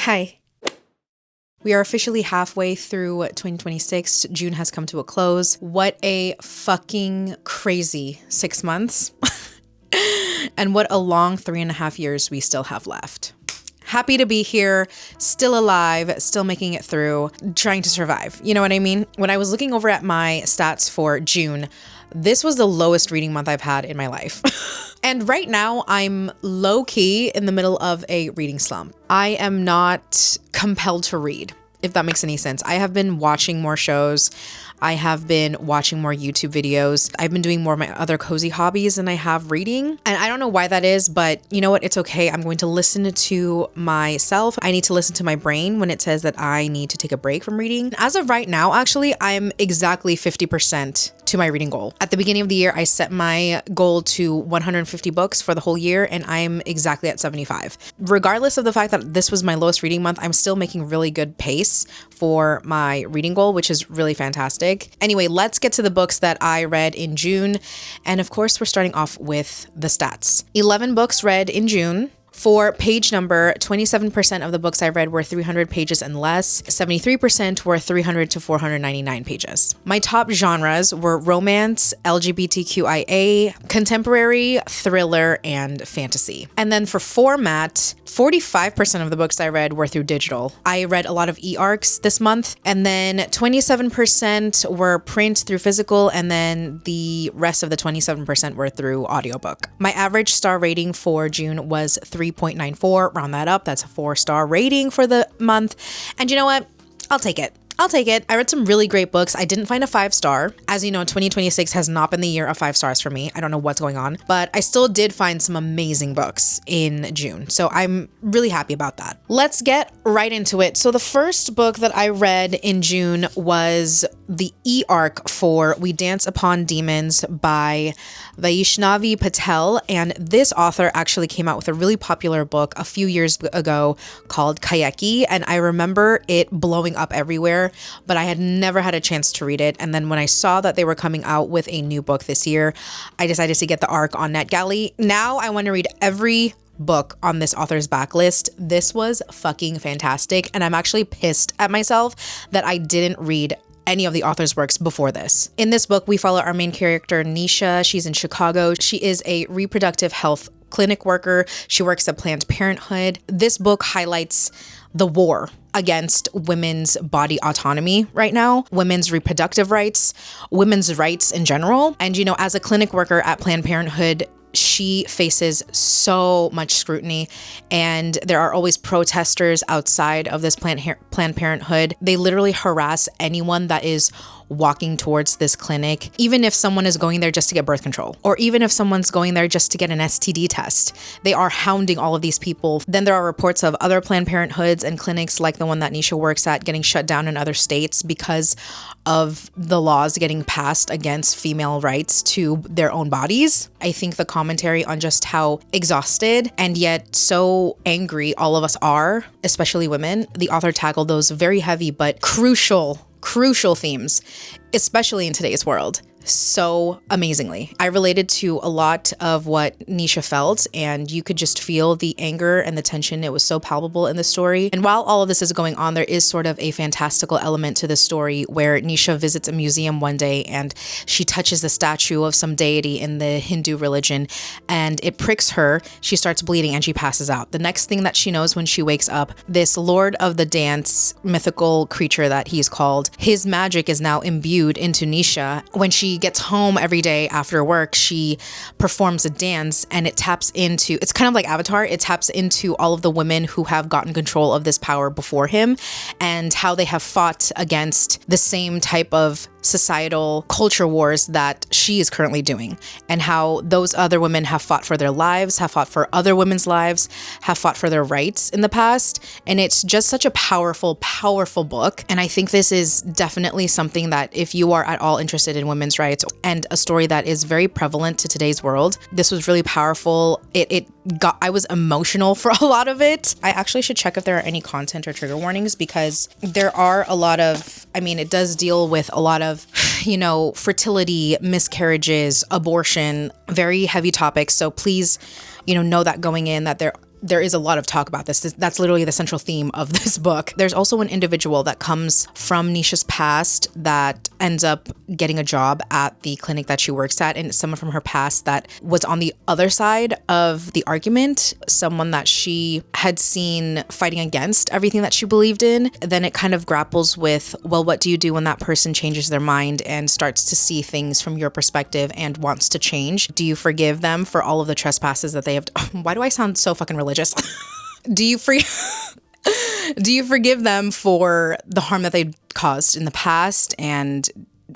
Hi. We are officially halfway through 2026. June has come to a close. What a fucking crazy 6 months. And what a long 3.5 years we still have left. Happy to be here, still alive, still making it through, trying to survive. You know what I mean? When I was looking over at my stats for June, this was the lowest reading month I've had in my life. And right now, I'm low-key in the middle of a reading slump. I am not compelled to read, if that makes any sense. I have been watching more shows. I have been watching more YouTube videos. I've been doing more of my other cozy hobbies than I have reading. And I don't know why that is, but you know what? It's okay. I'm going to listen to myself. I need to listen to my brain when it says that I need to take a break from reading. As of right now, actually, I'm exactly 50% to my reading goal. At the beginning of the year, I set my goal to 150 books for the whole year, and I'm exactly at 75. Regardless of the fact that this was my lowest reading month, I'm still making really good pace for my reading goal, which is really fantastic. Anyway, let's get to the books that I read in June. And of course, we're starting off with the stats. 11 books read in June. For page number, 27% of the books I read were 300 pages and less. 73% were 300 to 499 pages. My top genres were romance, LGBTQIA, contemporary, thriller, and fantasy. And then for format, 45% of the books I read were through digital. I read a lot of e-arcs this month, and then 27% were print through physical, and then the rest of the 27% were through audiobook. My average star rating for June was 3.94. Round that up. That's a 4-star rating for the month. And you know what? I'll take it. I read some really great books. I didn't find a 5-star. As you know, 2026 has not been the year of 5 stars for me. I don't know what's going on, but I still did find some amazing books in June. So I'm really happy about that. Let's get right into it. So the first book that I read in June was the e-arc for We Dance Upon Demons by Vaishnavi Patel. And this author actually came out with a really popular book a few years ago called Kayeki. And I remember it blowing up everywhere, but I had never had a chance to read it. And then when I saw that they were coming out with a new book this year, I decided to get the arc on NetGalley. Now I want to read every book on this author's backlist. This was fucking fantastic. And I'm actually pissed at myself that I didn't read any of the author's works before this. In this book, we follow our main character, Nisha. She's in Chicago. She is a reproductive health clinic worker. She works at Planned Parenthood. This book highlights the war against women's body autonomy right now, women's reproductive rights, women's rights in general. And, you know, as a clinic worker at Planned Parenthood, she faces so much scrutiny, and there are always protesters outside of this Planned Parenthood. They literally harass anyone that is walking towards this clinic, even if someone is going there just to get birth control, or even if someone's going there just to get an STD test. They are hounding all of these people. Then there are reports of other Planned Parenthoods and clinics like the one that Nisha works at getting shut down in other states because of the laws getting passed against female rights to their own bodies. I think the commentary on just how exhausted and yet so angry all of us are, especially women, the author tackled those very heavy but crucial themes, especially in today's world, so amazingly. I related to a lot of what Nisha felt, and you could just feel the anger and the tension. It was so palpable in the story. And while all of this is going on, there is sort of a fantastical element to the story where Nisha visits a museum one day and she touches the statue of some deity in the Hindu religion, and it pricks her. She starts bleeding and she passes out. The next thing that she knows when she wakes up, this Lord of the Dance mythical creature that he's called, his magic is now imbued into Nisha. When she gets home every day after work, she performs a dance, and it taps into, it's kind of like Avatar, it taps into all of the women who have gotten control of this power before him and how they have fought against the same type of societal culture wars that she is currently doing, and how those other women have fought for their lives, have fought for other women's lives, have fought for their rights in the past. And it's just such a powerful book. And I think this is definitely something that if you are at all interested in women's rights and a story that is very prevalent to today's world, this was really powerful. I was emotional for a lot of it. I actually should check if there are any content or trigger warnings, because there are a lot of, it does deal with a lot of, fertility, miscarriages, abortion, very heavy topics. So please, know that going in, that there there is a lot of talk about this. That's literally the central theme of this book. There's also an individual that comes from Nisha's past that ends up getting a job at the clinic that she works at, and someone from her past that was on the other side of the argument, someone that she had seen fighting against everything that she believed in. Then it kind of grapples with, well, what do you do when that person changes their mind and starts to see things from your perspective and wants to change? Do you forgive them for all of the trespasses that they have? Why do I sound so fucking religious? Do you forgive them for the harm that they caused in the past? And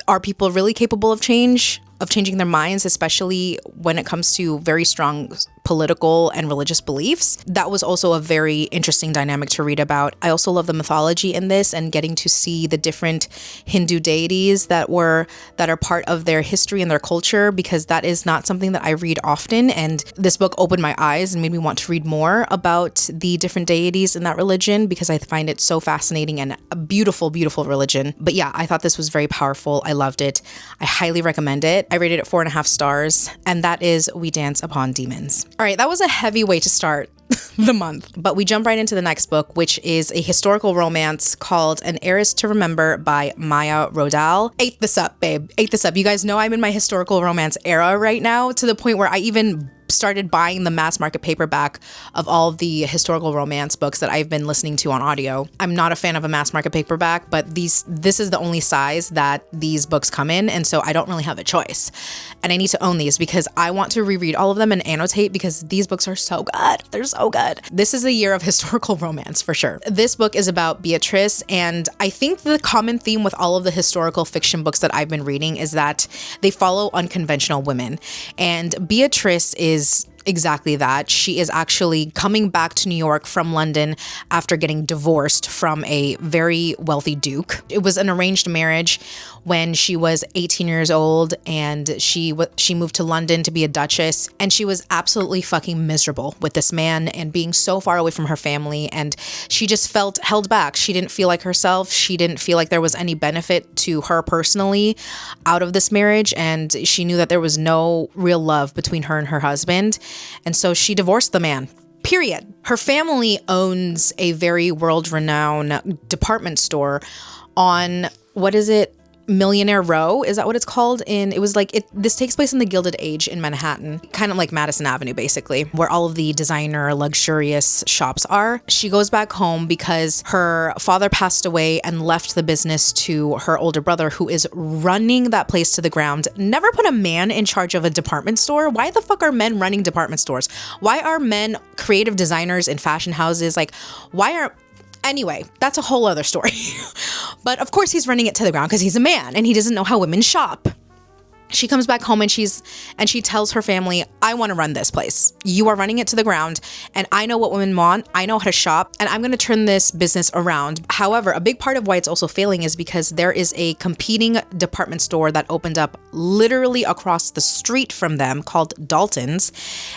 are people really capable of changing their minds, especially when it comes to very strong political and religious beliefs? That was also a very interesting dynamic to read about. I also love the mythology in this and getting to see the different Hindu deities that are part of their history and their culture, because that is not something that I read often. And this book opened my eyes and made me want to read more about the different deities in that religion, because I find it so fascinating and a beautiful, beautiful religion. But yeah, I thought this was very powerful. I loved it. I highly recommend it. I rated it 4.5 stars, and that is We Dance Upon Demons. All right, that was a heavy way to start the month, but we jump right into the next book, which is a historical romance called An Heiress to Remember by Maya Rodal. Ate this up, babe. Ate this up. You guys know I'm in my historical romance era right now, to the point where I even started buying the mass market paperback of all of the historical romance books that I've been listening to on audio. I'm not a fan of a mass market paperback, but this is the only size that these books come in, and so I don't really have a choice. And I need to own these because I want to reread all of them and annotate, because these books are so good. They're so good. This is a year of historical romance for sure. This book is about Beatrice, and I think the common theme with all of the historical fiction books that I've been reading is that they follow unconventional women. And Beatrice is exactly that. She is actually coming back to New York from London after getting divorced from a very wealthy duke. It was an arranged marriage when she was 18 years old, and she moved to London to be a duchess, and she was absolutely fucking miserable with this man and being so far away from her family, and she just felt held back. She didn't feel like herself. She didn't feel like there was any benefit to her personally out of this marriage, and she knew that there was no real love between her and her husband. And so she divorced the man. Period. Her family owns a very world-renowned department store on, what is it? Millionaire Row, is that what it's called? This takes place in the Gilded Age in Manhattan, kind of like Madison Avenue, basically, where all of the designer, luxurious shops are. She goes back home because her father passed away and left the business to her older brother, who is running that place to the ground. Never put a man in charge of a department store. Why the fuck are men running department stores? Why are men creative designers in fashion houses? Anyway, that's a whole other story. But of course he's running it to the ground because he's a man and he doesn't know how women shop. She comes back home and she tells her family, I want to run this place. You are running it to the ground, and I know what women want. I know how to shop, and I'm going to turn this business around. However, a big part of why it's also failing is because there is a competing department store that opened up literally across the street from them called Dalton's.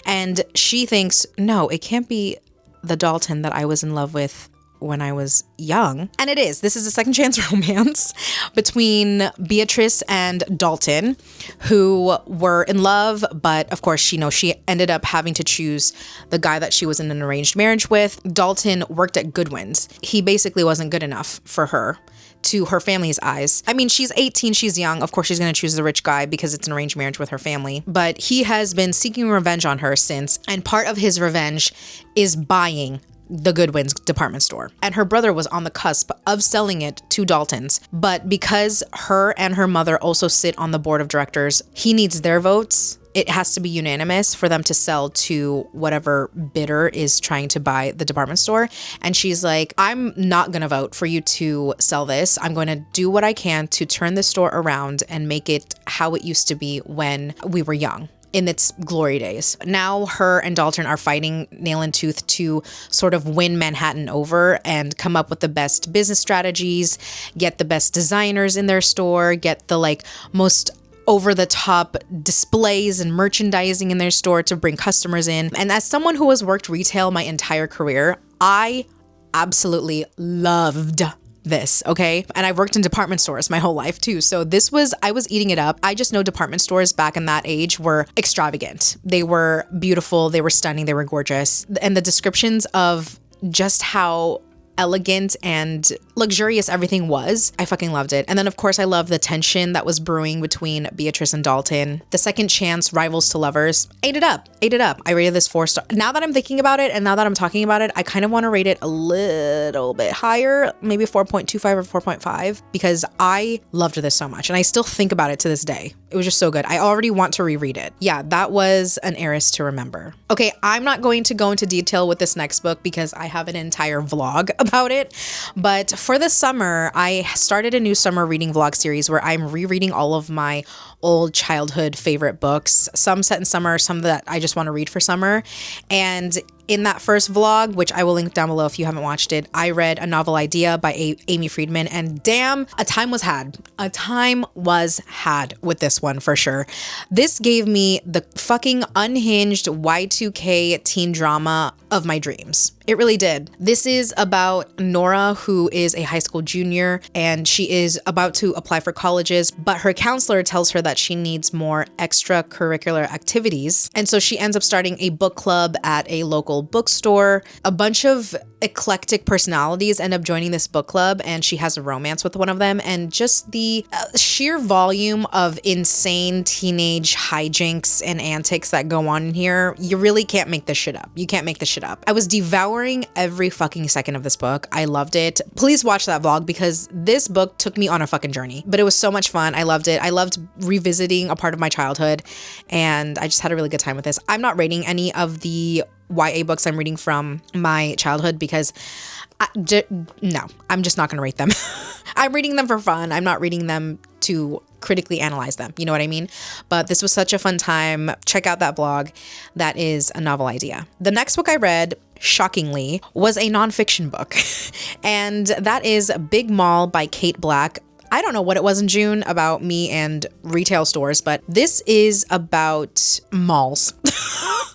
And she thinks, no, it can't be the Dalton that I was in love with when I was young. And it is. This is a second chance romance between Beatrice and Dalton, who were in love, but of course, she ended up having to choose the guy that she was in an arranged marriage with. Dalton worked at Goodwin's. He basically wasn't good enough for her, to her family's eyes. I mean, she's 18, she's young. Of course, she's going to choose the rich guy because it's an arranged marriage with her family. But he has been seeking revenge on her since, and part of his revenge is buying the Goodwin's department store. And her brother was on the cusp of selling it to Dalton's. But because her and her mother also sit on the board of directors, he needs their votes. It has to be unanimous for them to sell to whatever bidder is trying to buy the department store. And she's like, I'm not going to vote for you to sell this. I'm going to do what I can to turn the store around and make it how it used to be when we were young, in its glory days. Now her and Dalton are fighting nail and tooth to sort of win Manhattan over and come up with the best business strategies, get the best designers in their store, get the most over-the-top displays and merchandising in their store to bring customers in. And as someone who has worked retail my entire career, I absolutely loved this, okay? And I've worked in department stores my whole life too. So I was eating it up. I just know department stores back in that age were extravagant. They were beautiful, they were stunning, they were gorgeous. And the descriptions of just how elegant and luxurious everything was, I fucking loved it. And then of course I love the tension that was brewing between Beatrice and Dalton. The second chance rivals to lovers. Ate it up. I rated this 4 stars. Now that I'm thinking about it and now that I'm talking about it, I kind of want to rate it a little bit higher, maybe 4.25 or 4.5, because I loved this so much and I still think about it to this day. It was just so good. I already want to reread it. Yeah, that was An Heiress to Remember. Okay, I'm not going to go into detail with this next book because I have an entire vlog about it. But for the summer, I started a new summer reading vlog series where I'm rereading all of my old childhood favorite books, some set in summer, some that I just want to read for summer. And in that first vlog, which I will link down below if you haven't watched it, I read A Novel Idea by Amy Friedman, and damn, a time was had. A time was had with this one for sure. This gave me the fucking unhinged Y2K teen drama of my dreams. It really did. This is about Nora, who is a high school junior, and she is about to apply for colleges, but her counselor tells her that she needs more extracurricular activities. And so she ends up starting a book club at a local bookstore. A bunch of eclectic personalities end up joining this book club, and she has a romance with one of them. And just the sheer volume of insane teenage hijinks and antics that go on in here, you really can't make this shit up. You can't make this shit up. I was devouring every fucking second of this book. I loved it. Please watch that vlog because this book took me on a fucking journey, but it was so much fun. I loved it. I loved revisiting a part of my childhood, and I just had a really good time with this. I'm not rating any of the YA books I'm reading from my childhood because no, I'm just not going to rate them. I'm reading them for fun. I'm not reading them to critically analyze them. You know what I mean? But this was such a fun time. Check out that vlog. That is A Novel Idea. The next book I read, shockingly, was a nonfiction book. And that is Big Mall by Kate Black. I don't know what it was in June about me and retail stores, but this is about malls.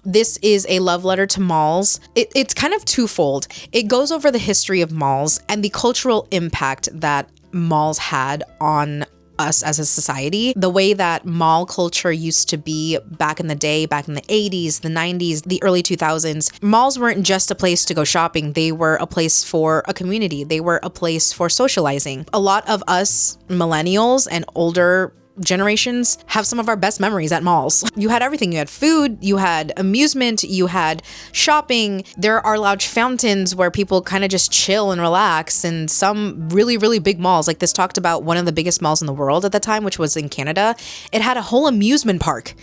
This is a love letter to malls. It's kind of twofold. It goes over the history of malls and the cultural impact that malls had on us as a society, the way that mall culture used to be back in the day, back in the 80s, the 90s, the early 2000s. Malls weren't just a place to go shopping. They were a place for a community. They were a place for socializing. A lot of us millennials and older generations have some of our best memories at malls. You had everything. You had food, you had amusement, you had shopping. There are large fountains where people kind of just chill and relax, and some really, really big malls. Like this talked about one of the biggest malls in the world at the time, which was in Canada. It had a whole amusement park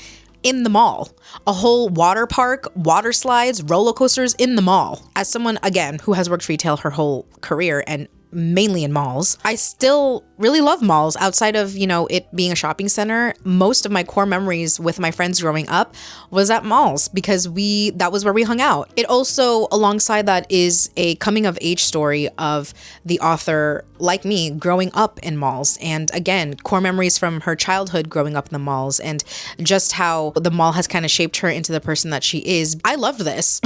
in the mall, a whole water park, water slides, roller coasters in the mall. As someone, again, who has worked retail her whole career and mainly in malls, I still really love malls outside of, it being a shopping center. Most of my core memories with my friends growing up was at malls because that was where we hung out. It also, alongside that, is a coming of age story of the author, like me, growing up in malls. And again, core memories from her childhood growing up in the malls and just how the mall has kind of shaped her into the person that she is. I loved this.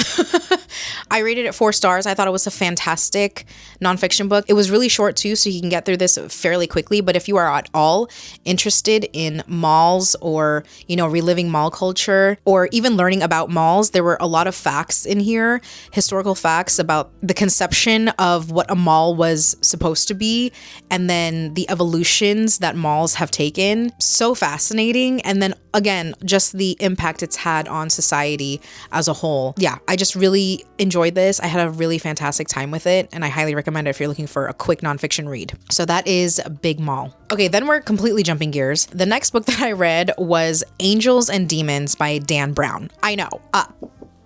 I rated it 4 stars. I thought it was a fantastic nonfiction book. It was really short too, so you can get through this fairly quickly. But if you are at all interested in malls or, reliving mall culture or even learning about malls, there were a lot of facts in here, historical facts about the conception of what a mall was supposed to be and then the evolutions that malls have taken. So fascinating. And then again, just the impact it's had on society as a whole. Yeah, I just really enjoyed this. I had a really fantastic time with it, and I highly recommend it if you're looking for a quick nonfiction read. So that is Big Mall. Okay, then we're completely jumping gears. The next book that I read was Angels and Demons by Dan Brown. I know.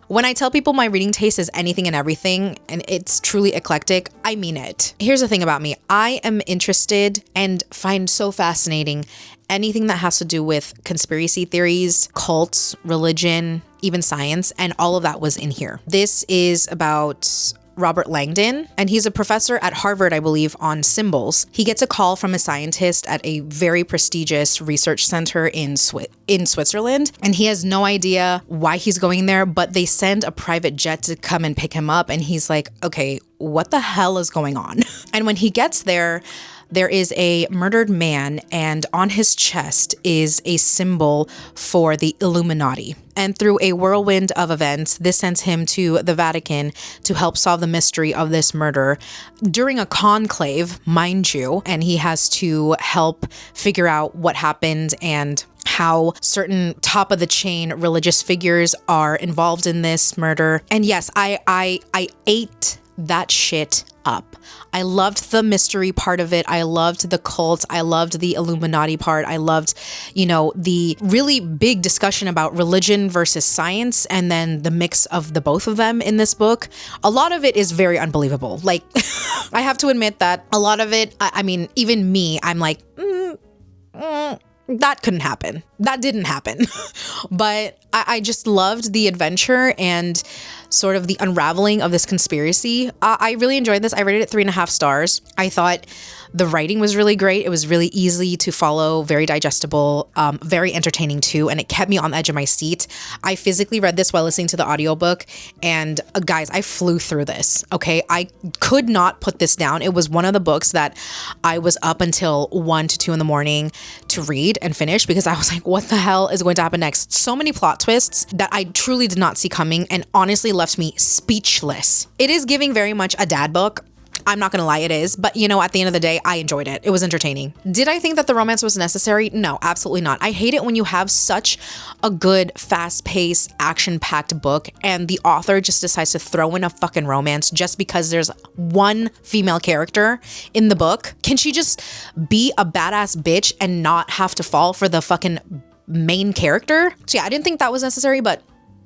When I tell people my reading taste is anything and everything, and it's truly eclectic, I mean it. Here's the thing about me. I am interested and find so fascinating anything that has to do with conspiracy theories, cults, religion, even science, and all of that was in here. This is about Robert Langdon, and he's a professor at Harvard, I believe, on symbols. He gets a call from a scientist at a very prestigious research center in Switzerland, and he has no idea why he's going there, but they send a private jet to come and pick him up, and he's like, okay, what the hell is going on? And when he gets there, there is a murdered man, and on his chest is a symbol for the Illuminati. And through a whirlwind of events, this sends him to the Vatican to help solve the mystery of this murder during a conclave, mind you, and he has to help figure out what happened and how certain top of the chain religious figures are involved in this murder. And yes, I ate that shit up. I loved the mystery part of it. I loved the cult. I loved the Illuminati part. I loved, the really big discussion about religion versus science, and then the mix of the both of them in this book. A lot of it is very unbelievable. Like, I have to admit that a lot of it, I mean, even me, I'm like, that couldn't happen. That didn't happen. But I just loved the adventure and sort of the unraveling of this conspiracy. I really enjoyed this. I rated it 3.5 stars. I thought the writing was really great. It was really easy to follow, very digestible, very entertaining too, and it kept me on the edge of my seat. I physically read this while listening to the audiobook, and guys, I flew through this, okay? I could not put this down. It was one of the books that I was up until 1 to 2 in the morning to read and finish, because I was like, what the hell is going to happen next? So many plot twists that I truly did not see coming, and honestly left me speechless. It is giving very much a dad book. I'm not gonna lie, it is. But at the end of the day, I enjoyed it. It was entertaining. Did I think that the romance was necessary? No, absolutely not. I hate it when you have such a good, fast-paced, action-packed book and the author just decides to throw in a fucking romance just because there's one female character in the book. Can she just be a badass bitch and not have to fall for the fucking main character? So yeah, I didn't think that was necessary, but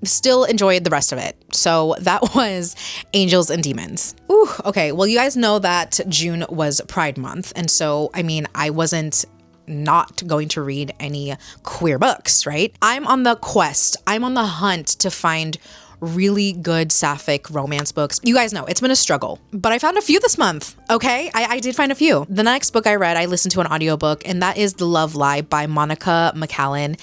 still enjoyed the rest of it. So that was Angels and Demons. Ooh, okay. Well, you guys know that June was Pride Month. And so, I wasn't not going to read any queer books, right? I'm on the quest. I'm on the hunt to find really good sapphic romance books. You guys know it's been a struggle, but I found a few this month. Okay, I did find a few. The next book I read, I listened to an audiobook, and that is The Love Lie by Monica McCallan.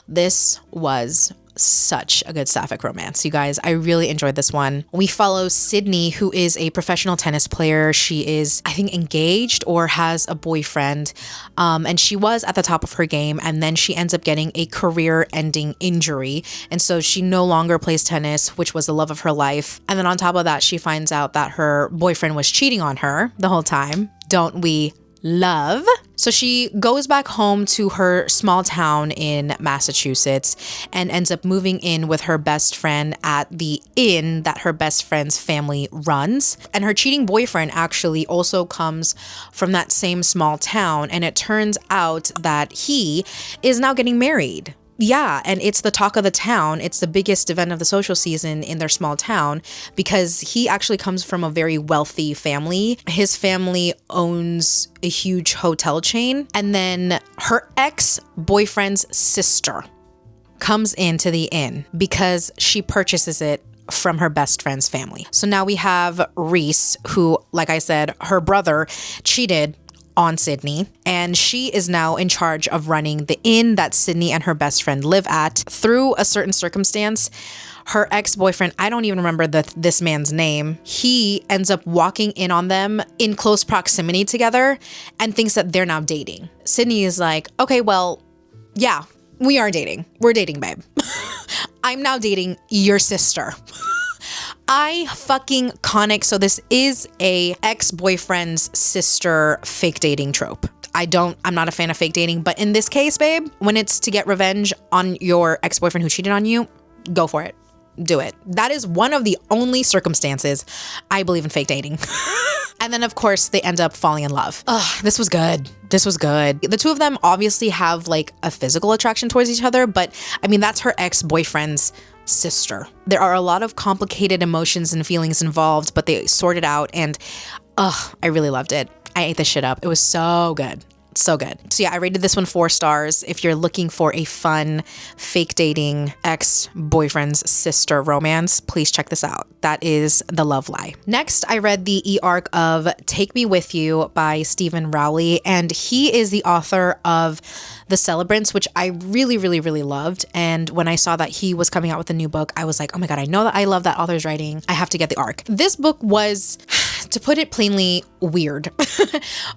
This was such a good sapphic romance, you guys. I really enjoyed this one. We follow Sydney, who is a professional tennis player. She is, I think, engaged or has a boyfriend, and she was at the top of her game, and then she ends up getting a career-ending injury, and so she no longer plays tennis, which was the love of her life. And then on top of that, she finds out that her boyfriend was cheating on her the whole time. Don't we love? So she goes back home to her small town in Massachusetts and ends up moving in with her best friend at the inn that her best friend's family runs. And her cheating boyfriend actually also comes from that same small town, and it turns out that he is now getting married. Yeah, and it's the talk of the town. It's the biggest event of the social season in their small town because he actually comes from a very wealthy family. His family owns a huge hotel chain, and then her ex-boyfriend's sister comes into the inn because she purchases it from her best friend's family. So now we have Reese, who, like I said, her brother cheated on Sydney, and she is now in charge of running the inn that Sydney and her best friend live at. Through a certain circumstance, her ex-boyfriend, I don't even remember this man's name, he ends up walking in on them in close proximity together and thinks that they're now dating. Sydney is like, okay, well, yeah, we are dating. We're dating, babe. I'm now dating your sister. I fucking conic. So this is a ex-boyfriend's sister fake dating trope. I'm not a fan of fake dating, but in this case, babe, when it's to get revenge on your ex-boyfriend who cheated on you, go for it. Do it. That is one of the only circumstances I believe in fake dating. And then, of course, they end up falling in love. Ugh, this was good. This was good. The two of them obviously have like a physical attraction towards each other, but that's her ex-boyfriend's sister. There are a lot of complicated emotions and feelings involved, but they sorted out, and I really loved it. I ate this shit up. It was so good. So good. So yeah, I rated this one 4 stars. If you're looking for a fun fake dating ex-boyfriend's sister romance, please check this out. That is The Love Lie. Next, I read the e-arc of Take Me With You by Stephen Rowley, and he is the author of The Celebrants, which I really, really, really loved. And when I saw that he was coming out with a new book, I was like, oh my God, I know that I love that author's writing. I have to get the arc. This book was, to put it plainly, weird,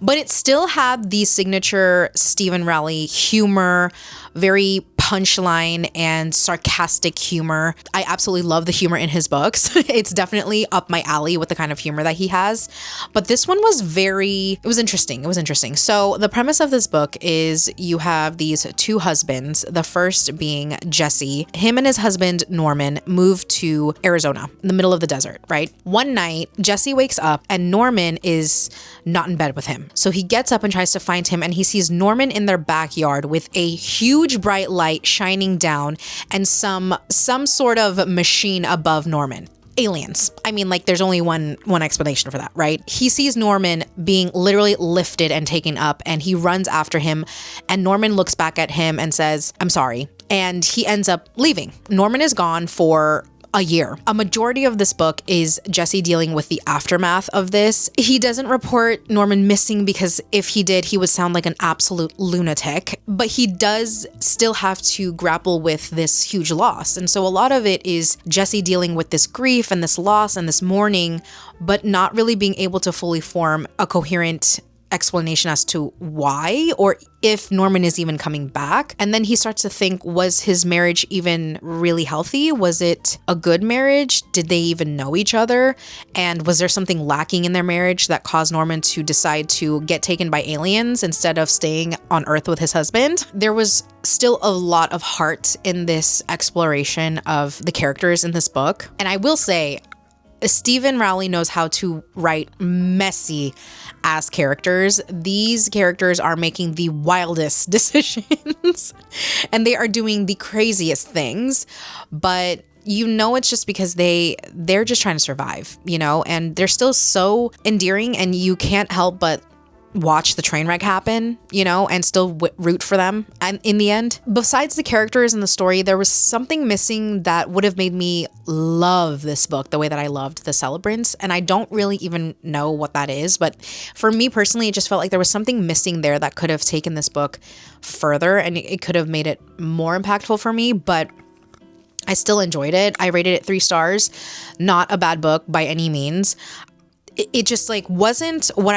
but it still had the signature Stephen Rowley humor, very punchline and sarcastic humor. I absolutely love the humor in his books. It's definitely up my alley with the kind of humor that he has. But this one was it was interesting. It was interesting. So the premise of this book is you have these 2 husbands, the first being Jesse. Him and his husband, Norman, moved to Arizona in the middle of the desert, right? One night, Jesse wakes up and Norman is not in bed with him. So he gets up and tries to find him, and he sees Norman in their backyard with a huge bright light shining down and some sort of machine above Norman. Aliens. I mean, like, there's only one explanation for that, right? He sees Norman being literally lifted and taken up, and he runs after him, and Norman looks back at him and says, "I'm sorry." And he ends up leaving. Norman is gone for a year. A majority of this book is Jesse dealing with the aftermath of this. He doesn't report Norman missing because if he did, he would sound like an absolute lunatic, but he does still have to grapple with this huge loss. And so a lot of it is Jesse dealing with this grief and this loss and this mourning, but not really being able to fully form a coherent explanation as to why or if Norman is even coming back. And then he starts to think, was his marriage even really healthy? Was it a good marriage? Did they even know each other? And was there something lacking in their marriage that caused Norman to decide to get taken by aliens instead of staying on Earth with his husband? There was still a lot of heart in this exploration of the characters in this book. And I will say, Stephen Rowley knows how to write messy ass characters. These characters are making the wildest decisions and they are doing the craziest things, but you know it's just because they're just trying to survive, you know, and they're still so endearing and you can't help but watch the train wreck happen, you know, and still root for them. And in the end, besides the characters and the story, there was something missing that would have made me love this book the way that I loved The Celebrants. And I don't really even know what that is. But for me personally, it just felt like there was something missing there that could have taken this book further and it could have made it more impactful for me. But I still enjoyed it. I rated it 3 stars. Not a bad book by any means. It just like wasn't what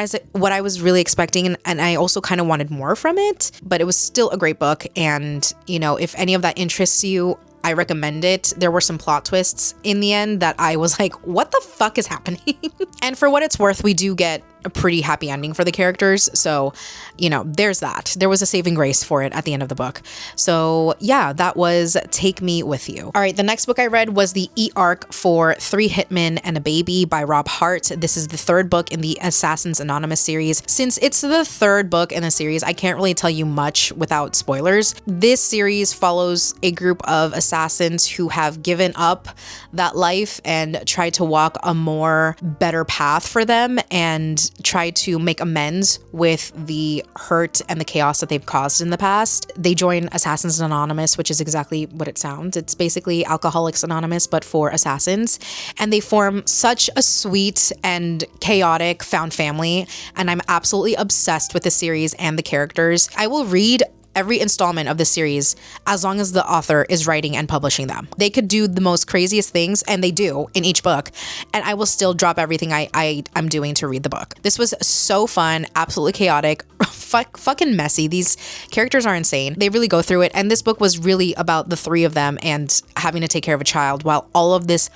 I was really expecting, and I also kind of wanted more from it, but it was still a great book. And you know, if any of that interests you, I recommend it. There were some plot twists in the end that I was like, what the fuck is happening? And for what it's worth, we do get a pretty happy ending for the characters. So, you know, there's that. There was a saving grace for it at the end of the book. So yeah, that was Take Me With You. All right, the next book I read was the e-arc for 3 Hitmen and a Baby by Rob Hart. This is the 3rd book in the Assassins Anonymous series. Since it's the 3rd book in the series, I can't really tell you much without spoilers. This series follows a group of assassins who have given up that life and try to walk a more better path for them and try to make amends with the hurt and the chaos that they've caused in the past. They join Assassins Anonymous, which is exactly what it sounds. It's basically Alcoholics Anonymous, but for assassins. And they form such a sweet and chaotic found family. And I'm absolutely obsessed with the series and the characters. I will read every installment of the series as long as the author is writing and publishing them. They could do the most craziest things, and they do in each book, and I will still drop everything I'm doing to read the book. This was so fun, absolutely chaotic, fucking messy. These characters are insane. They really go through it, and this book was really about the 3 of them and having to take care of a child while all of this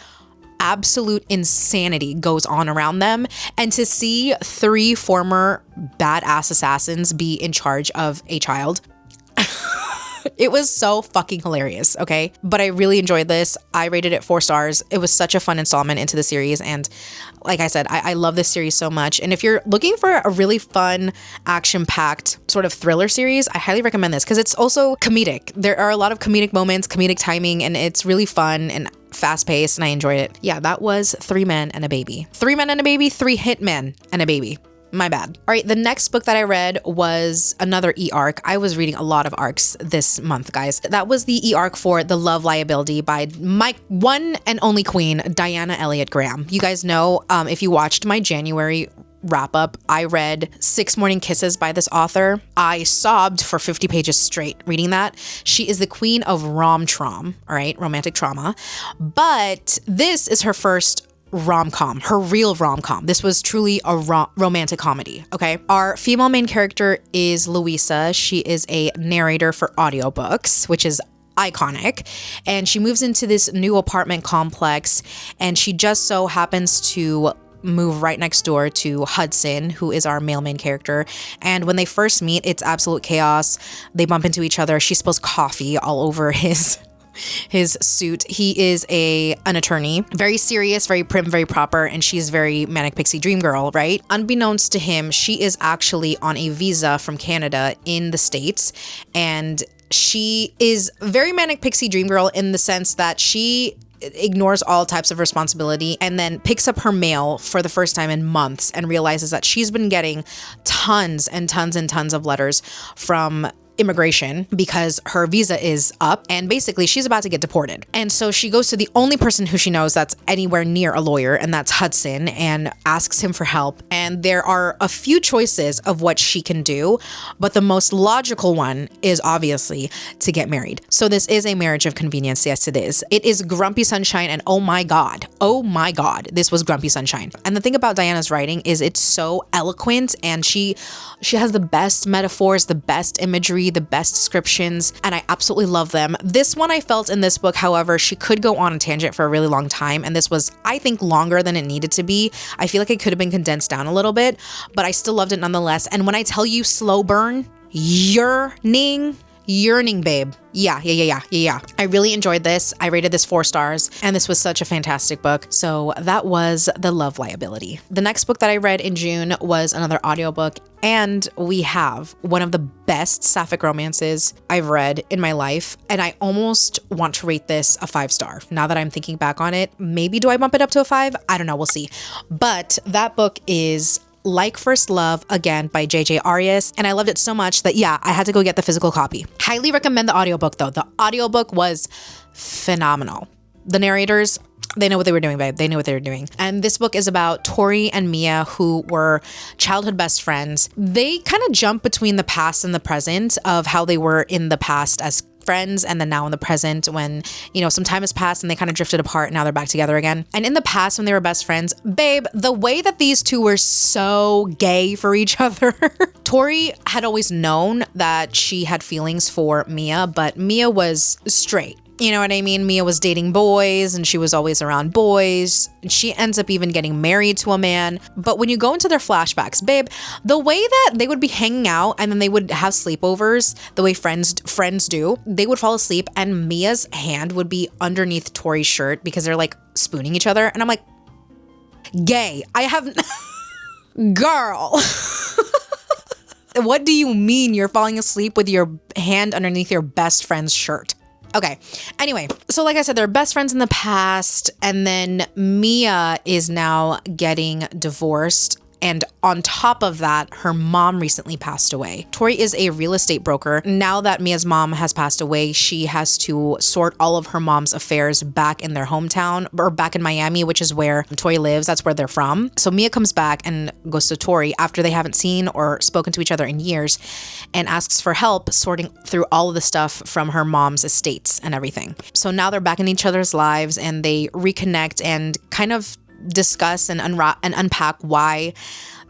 absolute insanity goes on around them. And to see 3 former badass assassins be in charge of a child, it was so fucking hilarious, okay? But I really enjoyed this. I rated it 4 stars. It was such a fun installment into the series. And like I said, I love this series so much. And if you're looking for a really fun, action-packed sort of thriller series, I highly recommend this because it's also comedic. There are a lot of comedic moments, comedic timing, and it's really fun and fast-paced, and I enjoyed it. Yeah, that was 3 Men and a Baby. 3 Men and a Baby, 3 Hitmen and a Baby. My bad. All right, the next book that I read was another e-arc. I was reading a lot of arcs this month, guys. That was the e-arc for The Love Liability by my one and only queen, Diana Elliott Graham. You guys know, if you watched my January wrap up, I read 6 Morning Kisses by this author. I sobbed for 50 pages straight reading that. She is the queen of rom-trom, all right, romantic trauma. But this is her first rom-com, her real rom-com. This was truly a romantic comedy, okay? Our female main character is Louisa. She is a narrator for audiobooks, which is iconic. And she moves into this new apartment complex, and she just so happens to move right next door to Hudson, who is our male main character. And when they first meet, it's absolute chaos. They bump into each other. She spills coffee all over his suit. He is an attorney, very serious, very prim, very proper, and she's very manic pixie dream girl, right? Unbeknownst to him, she is actually on a visa from Canada in the States, and she is very manic pixie dream girl in the sense that she ignores all types of responsibility and then picks up her mail for the first time in months and realizes that she's been getting tons and tons and tons of letters from immigration because her visa is up and basically she's about to get deported. And so she goes to the only person who she knows that's anywhere near a lawyer, and that's Hudson, and asks him for help. And there are a few choices of what she can do, but the most logical one is obviously to get married. So this is a marriage of convenience. Yes, it is. It is Grumpy Sunshine, and oh my God, this was Grumpy Sunshine. And the thing about Diana's writing is it's so eloquent, and she has the best metaphors, the best imagery, the best descriptions, and I absolutely love them. This one I felt in this book, however, she could go on a tangent for a really long time, and this was, I think, longer than it needed to be. I feel like it could have been condensed down a little bit, but I still loved it nonetheless. And when I tell you slow burn, yearning, babe. Yeah. I really enjoyed this. I rated this 4 stars, and this was such a fantastic book. So that was The Love Liability. The next book that I read in June was another audiobook, and we have one of the best sapphic romances I've read in my life, and I almost want to rate this a 5-star. Now that I'm thinking back on it, maybe do I bump it up to a 5? I don't know, we'll see. But that book is Like First Love, again, by J.J. Arias. And I loved it so much that, yeah, I had to go get the physical copy. Highly recommend the audiobook, though. The audiobook was phenomenal. The narrators, they know what they were doing, babe. They knew what they were doing. And this book is about Tori and Mia, who were childhood best friends. They kind of jump between the past and the present of how they were in the past as friends, and then now in the present when, you know, some time has passed and they kind of drifted apart and now they're back together again. And in the past when they were best friends, babe, the way that these two were so gay for each other. Tori had always known that she had feelings for Mia, but Mia was straight. You know what I mean? Mia was dating boys and she was always around boys. She ends up even getting married to a man. But when you go into their flashbacks, babe, the way that they would be hanging out and then they would have sleepovers, the way friends do, they would fall asleep and Mia's hand would be underneath Tori's shirt because they're like spooning each other. And I'm like, gay. I have... Girl. What do you mean you're falling asleep with your hand underneath your best friend's shirt? Okay. Anyway, so like I said, they're best friends in the past, and then Mia is now getting divorced. And on top of that, her mom recently passed away. Tori is a real estate broker. Now that Mia's mom has passed away, she has to sort all of her mom's affairs back in their hometown, or back in Miami, which is where Tori lives. That's where they're from. So Mia comes back and goes to Tori after they haven't seen or spoken to each other in years, and asks for help sorting through all of the stuff from her mom's estates and everything. So now they're back in each other's lives, and they reconnect and kind of discuss and unpack why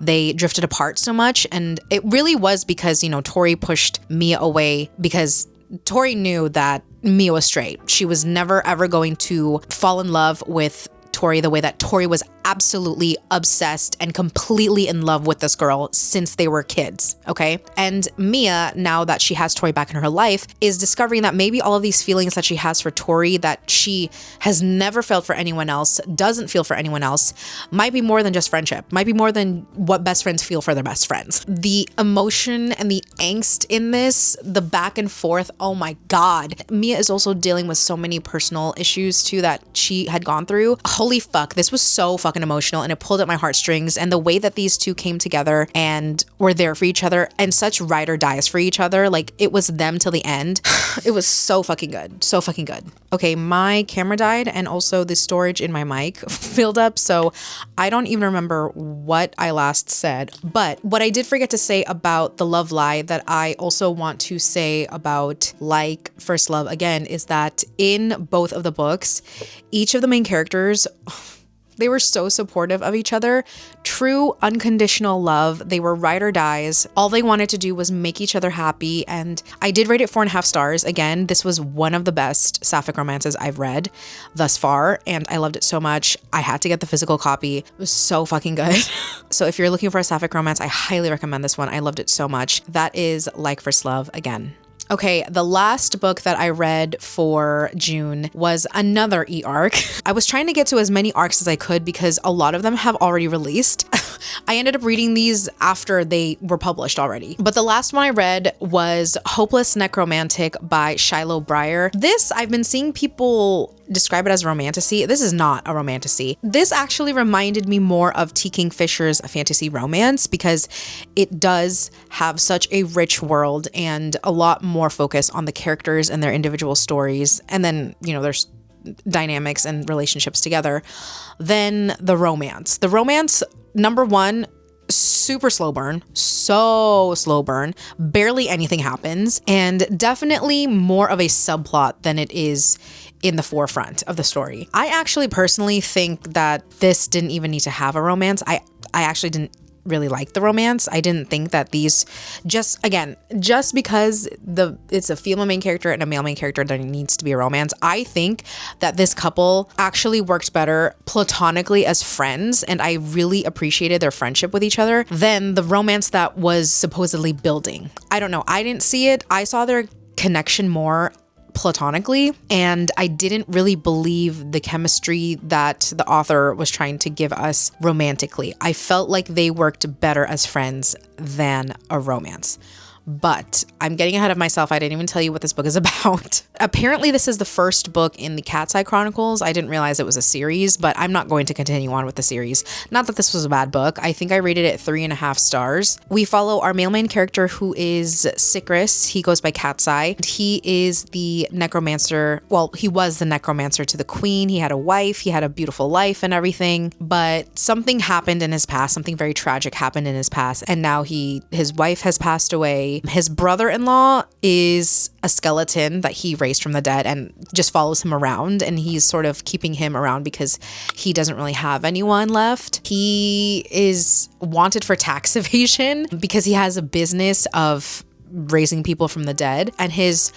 they drifted apart so much. And it really was because, you know, Tori pushed Mia away because Tori knew that Mia was straight. She was never ever going to fall in love with Tori the way that Tori was absolutely obsessed and completely in love with this girl since they were kids, okay? And Mia, now that she has Tori back in her life, is discovering that maybe all of these feelings that she has for Tori that she has never felt for anyone else, doesn't feel for anyone else, might be more than just friendship, might be more than what best friends feel for their best friends. The emotion and the angst in this, the back and forth, oh my God. Mia is also dealing with so many personal issues too that she had gone through. Holy fuck, this was so fucking fucking emotional and it pulled at my heartstrings. And the way that these two came together and were there for each other and such ride or dies for each other, like it was them till the end. It was so fucking good. So fucking good. Okay, my camera died and also the storage in my mic filled up. So I don't even remember what I last said. But what I did forget to say about The Love Lie that I also want to say about Like First Love again is that in both of the books, each of the main characters, they were so supportive of each other. True unconditional love. They were ride or dies. All they wanted to do was make each other happy. And I did rate it 4.5 stars. Again, this was one of the best sapphic romances I've read thus far. And I loved it so much. I had to get the physical copy. It was so fucking good. So if you're looking for a sapphic romance, I highly recommend this one. I loved it so much. That is Like First Love again. Okay, the last book that I read for June was another e-arc. I was trying to get to as many arcs as I could because a lot of them have already released. I ended up reading these after they were published already. But the last one I read was Hopeless Necromantic by Shiloh Breyer. This, I've been seeing people describe it as romantasy. This is not a romantasy. This actually reminded me more of T. Kingfisher's fantasy romance because it does have such a rich world and a lot more focus on the characters and their individual stories. And then, you know, there's dynamics and relationships together than the romance. The romance, number one, super slow burn, so slow burn, barely anything happens, and definitely more of a subplot than it is in the forefront of the story. I actually personally think that this didn't even need to have a romance. I actually didn't really like the romance. I didn't think that these just because it's a female main character and a male main character, there needs to be a romance. I think that this couple actually worked better platonically as friends, and I really appreciated their friendship with each other than the romance that was supposedly building. I don't know. I didn't see it. I saw their connection more platonically, and I didn't really believe the chemistry that the author was trying to give us romantically. I felt like they worked better as friends than a romance. But I'm getting ahead of myself. I didn't even tell you what this book is about. Apparently, this is the first book in the Cat's Eye Chronicles. I didn't realize it was a series, but I'm not going to continue on with the series. Not that this was a bad book. I think I rated it 3.5 stars. We follow our male main character, who is Sicrius. He goes by Cat's Eye. He is the necromancer. Well, he was the necromancer to the queen. He had a wife. He had a beautiful life and everything. But something happened in his past. Something very tragic happened in his past. And now his wife has passed away. His brother-in-law is a skeleton that he raised from the dead and just follows him around, and he's sort of keeping him around because he doesn't really have anyone left. He is wanted for tax evasion because he has a business of raising people from the dead, and his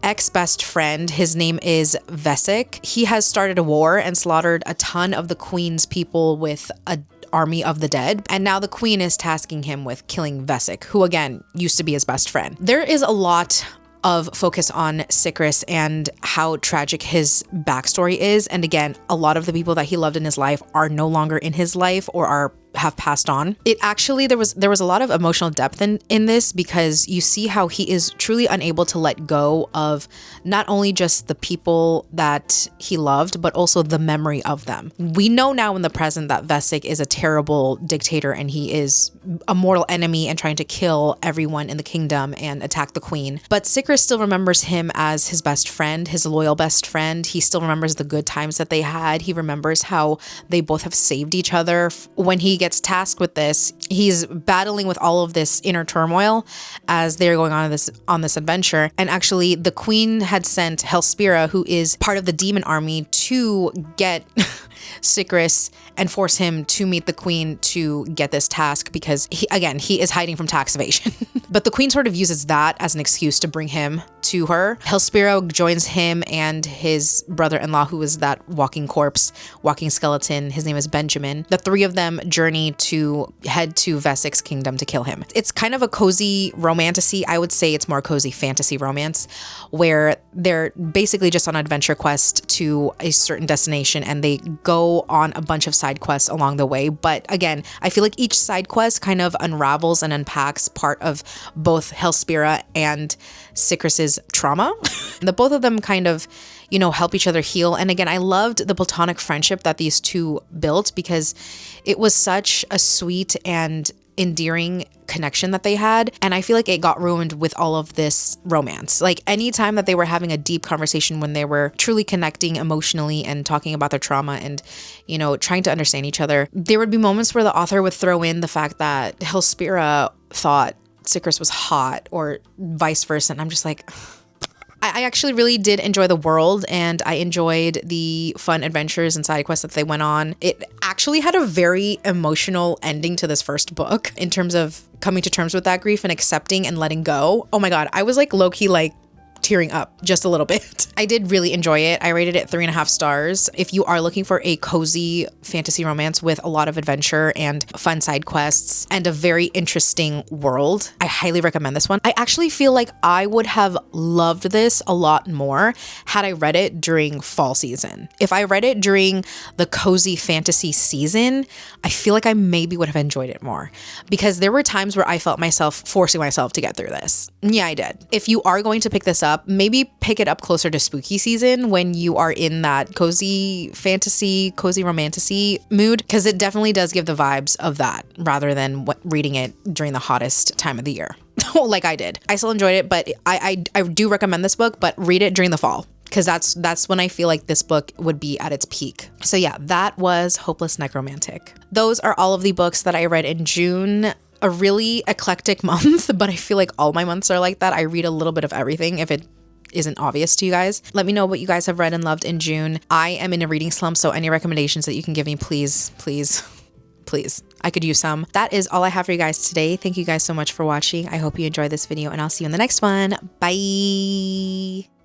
ex-best friend, his name is Vesic. He has started a war and slaughtered a ton of the queen's people with a army of the dead, and now the queen is tasking him with killing Vesic, who again used to be his best friend. There is a lot of focus on Sicrius and how tragic his backstory is, and again, a lot of the people that he loved in his life are no longer in his life or have passed on. It actually, there was a lot of emotional depth in this, because you see how he is truly unable to let go of not only just the people that he loved, but also the memory of them. We know now in the present that Vesic is a terrible dictator, and he is a mortal enemy and trying to kill everyone in the kingdom and attack the queen. But Sicrius still remembers him as his best friend, his loyal best friend. He still remembers the good times that they had. He remembers how they both have saved each other. When he gets tasked with this, he's battling with all of this inner turmoil as they're going on this adventure. And actually, the queen had sent Hellspira, who is part of the demon army, to get Sicrius and force him to meet the queen to get this task, because he is hiding from tax evasion. But the queen sort of uses that as an excuse to bring him to her. Hellspira joins him and his brother-in-law, who is that walking corpse, walking skeleton. His name is Benjamin. The three of them journey to head to Vesic's kingdom to kill him. It's kind of a cozy romantasy. I would say it's more cozy fantasy romance, where they're basically just on an adventure quest to a certain destination, and they go on a bunch of side quests along the way. But again, I feel like each side quest kind of unravels and unpacks part of both Hellspira and Sicrius's trauma. The both of them kind of, help each other heal. And again, I loved the platonic friendship that these two built because it was such a sweet and endearing connection that they had. And I feel like it got ruined with all of this romance. Like anytime that they were having a deep conversation, when they were truly connecting emotionally and talking about their trauma and, trying to understand each other, there would be moments where the author would throw in the fact that Hespera thought Sicris was hot or vice versa. And I'm just like, I actually really did enjoy the world, and I enjoyed the fun adventures and side quests that they went on. It actually had a very emotional ending to this first book in terms of coming to terms with that grief and accepting and letting go. Oh my God, I was like low-key like tearing up just a little bit. I did really enjoy it. I rated it 3.5 stars. If you are looking for a cozy fantasy romance with a lot of adventure and fun side quests and a very interesting world, I highly recommend this one. I actually feel like I would have loved this a lot more had I read it during fall season. If I read it during the cozy fantasy season, I feel like I maybe would have enjoyed it more, because there were times where I felt myself forcing myself to get through this. Yeah, I did. If you are going to pick this up, maybe pick it up closer to spooky season when you are in that cozy fantasy, cozy romantasy mood, because it definitely does give the vibes of that rather than reading it during the hottest time of the year. Like I did. I still enjoyed it, but I do recommend this book, but read it during the fall, because that's when I feel like this book would be at its peak. So yeah, that was Hopeless Necromantic. Those are all of the books that I read in June. A really eclectic month, but I feel like all my months are like that. I read a little bit of everything if it isn't obvious to you guys. Let me know what you guys have read and loved in June. I am in a reading slump, so any recommendations that you can give me, please, please, please. I could use some. That is all I have for you guys today. Thank you guys so much for watching. I hope you enjoyed this video, and I'll see you in the next one. Bye.